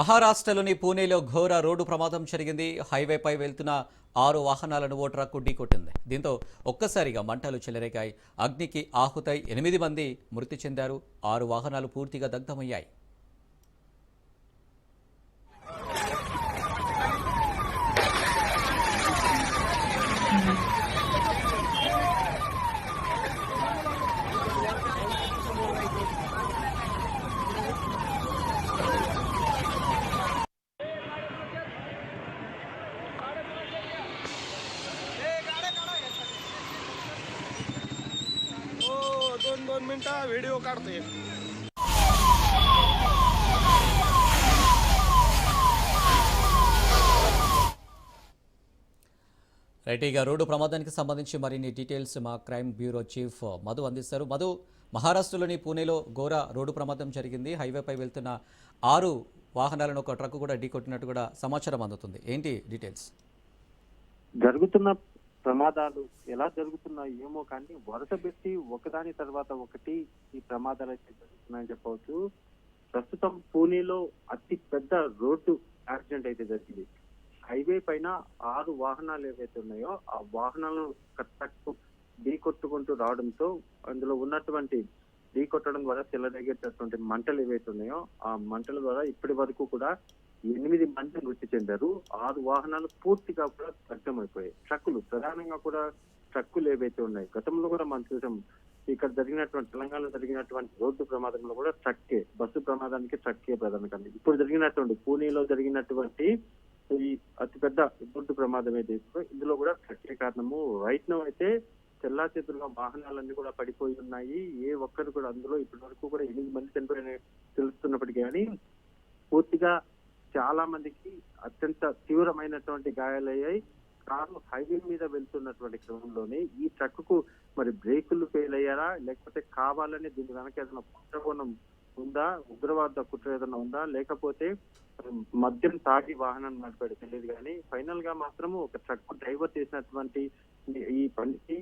మహారాష్ట్రలోని పూణేలో ఘోర రోడ్డు ప్రమాదం జరిగింది. హైవేపై వెళ్తున్న 6 వాహనాలను ఓ ట్రక్కు ఢీకొట్టింది. దీంతో ఒక్కసారిగా మంటలు చెలరేగాయి. అగ్నికి ఆహుతై 8 మంది మృతి చెందారు. 6 వాహనాలు పూర్తిగా దగ్ధమయ్యాయి. दोन मिनिटं व्हिडिओ काढतोय. రైట్గా రోడ్డు ప్రమాదానికి సంబంధించి మరిన్ని డీటెయిల్స్ మా క్రైమ్ బ్యూరో చీఫ్ మధు అందిస్తారు. మధు, మహారాష్ట్రలోని పూణేలో ఘోర రోడ్డు ప్రమాదం జరిగింది. హైవేపై వెళ్తున్న 6 వాహనాలను ఒక ట్రక్కు కూడా ఢీకొట్టినట్టు కూడా సమాచారం అందుతుంది. ఏంటి డీటెయిల్స్? జరుగుతున్న ప్రమాదాలు ఎలా జరుగుతున్నాయి ఏమో కానీ వరుస పెట్టి ఒకదాని తర్వాత ఒకటి ఈ ప్రమాదాలు అయితే జరుగుతున్నాయని చెప్పవచ్చు. ప్రస్తుతం పూణేలో అతి పెద్ద రోడ్డు యాక్సిడెంట్ అయితే జరిగింది. హైవే పైన 6 వాహనాలు ఏవైతే ఉన్నాయో ఆ వాహనాలను ట్రక్కు ఢీకొట్టుకుంటూ రావడంతో అందులో ఉన్నటువంటి ఢీకొట్టడం ద్వారా చెలరేగేటటువంటి మంటలు ఏవైతే ఉన్నాయో ఆ మంటల ద్వారా ఇప్పటి వరకు కూడా 8 మంది మృతి చెందారు. 6 వాహనాలు పూర్తిగా కూడా దగ్ధమైపోయాయి. ట్రక్కులు ప్రధానంగా కూడా ట్రక్కులు ఏవైతే ఉన్నాయి, గతంలో కూడా మనం చూసాం. ఇక్కడ జరిగినటువంటి తెలంగాణలో జరిగినటువంటి రోడ్డు ప్రమాదంలో కూడా బస్సు ప్రమాదానికి ట్రక్కే ప్రధాన కారణం. ఇప్పుడు జరిగినటువంటి పూణేలో జరిగినటువంటి ఈ అతిపెద్ద రోడ్డు ప్రమాదం ఏదైతే ఇందులో కూడా ట్రక్కే కారణము. రైట్ నౌ అయితే చెల్లా చెదురుగా వాహనాలన్నీ కూడా పడిపోయి ఉన్నాయి. ఏ ఒక్కరు కూడా అందులో ఇప్పటి వరకు కూడా 8 మంది చనిపోయిన తెలుస్తున్నప్పటికీ కానీ పూర్తిగా చాలా మందికి అత్యంత తీవ్రమైనటువంటి గాయాలయ్యాయి. కారు హైవే మీద వెళ్తున్నటువంటి క్రమంలోనే ఈ ట్రక్కుకు మరి బ్రేకులు ఫెయిల్ అయ్యారా, లేకపోతే కావాలని దీని వెనక ఏదైనా కుట్రకోణం ఉందా, ఉగ్రవాద కుట్ర ఏదైనా ఉందా, లేకపోతే మద్యం తాగి వాహనం నడిపాడు తెలియదు. కానీ ఫైనల్ గా మాత్రము ఒక ట్రక్ డ్రైవర్ చేసినటువంటి ఈ పనికి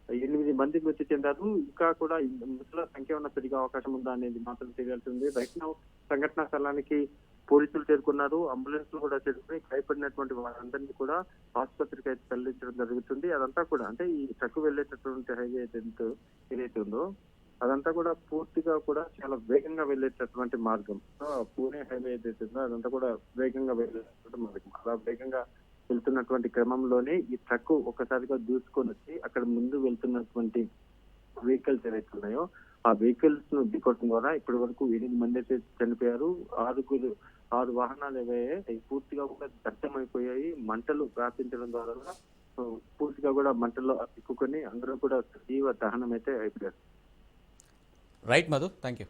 8 మంది మృతి చెందారు. ఇంకా కూడా మృతుల సంఖ్య ఉన్న పెరిగే అవకాశం ఉందా అనేది మాత్రం తెలియాల్సి ఉంది. రైట్ నౌ సంఘటనా స్థలానికి పోలీసులు చేరుకున్నారు. అంబులెన్స్ కూడా చేరుకుని భయపడినటువంటి వారందరినీ కూడా ఆసుపత్రికి అయితే తరలించడం జరుగుతుంది. అదంతా కూడా అంటే ఈ ట్రక్ వెళ్ళేటటువంటి హైవే ఏదైతే ఉందో అదంతా కూడా పూర్తిగా కూడా చాలా వేగంగా వెళ్ళేటటువంటి మార్గం. పూణే హైవే ఏదైతే ఉందో అదంతా కూడా వేగంగా వెళ్ళేటటువంటి మార్గం. అలా వేగంగా వెళ్తున్నటువంటి క్రమంలోనే ఈ ట్రక్ ఒక్కసారిగా దూసుకొని వచ్చి అక్కడ ముందు వెళ్తున్నటువంటి వెహికల్స్ ఏవైతే ఉన్నాయో ఆ వెహికల్స్ ను ఢీకొట్టడం ద్వారా ఇప్పటి వరకు 8 మంది అయితే చనిపోయారు. 6 వాహనాలు ఏవయ్యాయి పూర్తిగా కూడా దగ్ధమైపోయాయి. మంటలు వ్యాపించడం ద్వారా పూర్తిగా కూడా మంటల్లో చిక్కుకొని అందరూ కూడా సజీవ దహనం అయితే అయిపోయారు. Right Madhu, thank you.